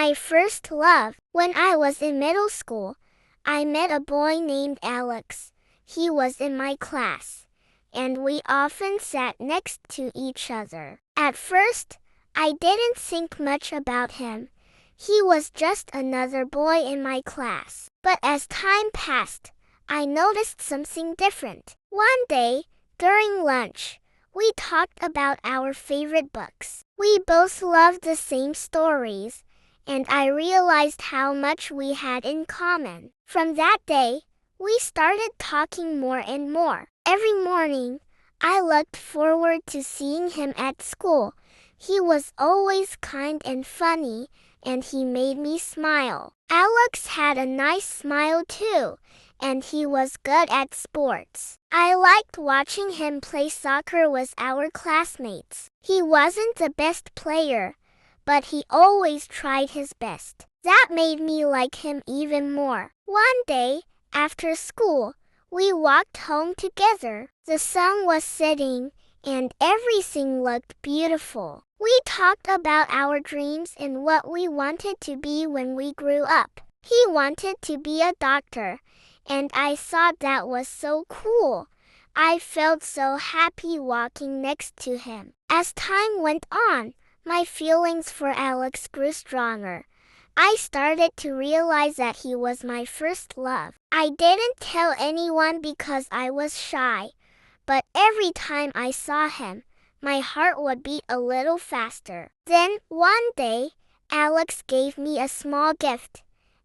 My first love. When I was in middle school, I met a boy named Alex. He was in my class, and we often sat next to each other. At first, I didn't think much about him. He was just another boy in my class. But as time passed, I noticed something different. One day, during lunch, we talked about our favorite books. We both loved the same stories, and I realized how much we had in common. From that day, we started talking more and more. Every morning, I looked forward to seeing him at school. He was always kind and funny, and he made me smile. Alex had a nice smile too, and he was good at sports. I liked watching him play soccer with our classmates. He wasn't the best player, but he always tried his best. That made me like him even more. One day, after school, we walked home together. The sun was setting, and everything looked beautiful. We talked about our dreams and what we wanted to be when we grew up. He wanted to be a doctor, and I thought that was so cool. I felt so happy walking next to him. As time went on, my feelings for Alex grew stronger. I started to realize that he was my first love. I didn't tell anyone because I was shy, but every time I saw him, my heart would beat a little faster. Then, one day, Alex gave me a small gift.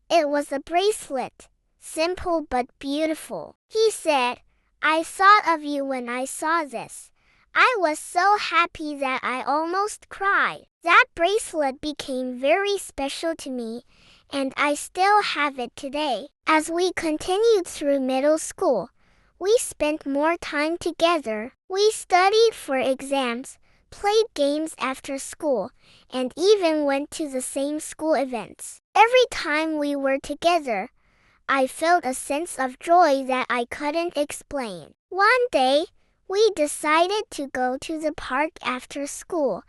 It was a bracelet, simple but beautiful. He said, "I thought of you when I saw this." I was so happy that I almost cried. That bracelet became very special to me, and I still have it today. As we continued through middle school, we spent more time together. We studied for exams, played games after school, and even went to the same school events. Every time we were together, I felt a sense of joy that I couldn't explain. One day, we decided to go to the park after school.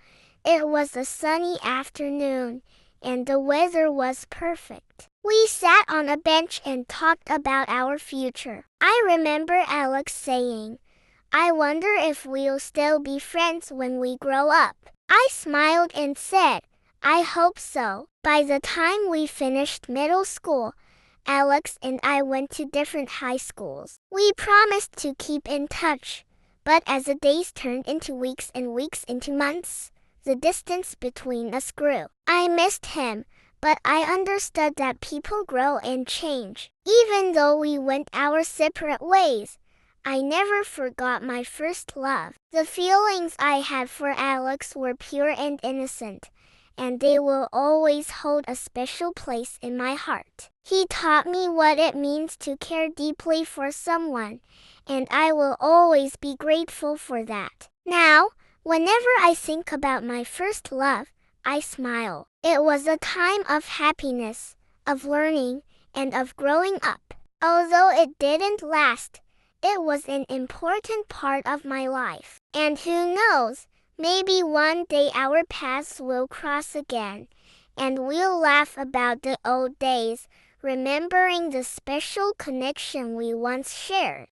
It was a sunny afternoon, and the weather was perfect. We sat on a bench and talked about our future. I remember Alex saying, "I wonder if we'll still be friends when we grow up." I smiled and said, "I hope so." By the time we finished middle school, Alex and I went to different high schools. We promised to keep in touch, but as the days turned into weeks and weeks into months, the distance between us grew. I missed him, but I understood that people grow and change. Even though we went our separate ways, I never forgot my first love. The feelings I had for Alex were pure and innocent, and they will always hold a special place in my heart. He taught me what it means to care deeply for someone, and I will always be grateful for that. Now, whenever I think about my first love, I smile. It was a time of happiness, of learning, and of growing up. Although it didn't last, it was an important part of my life. And who knows, maybe one day our paths will cross again, and we'll laugh about the old days, remembering the special connection we once shared.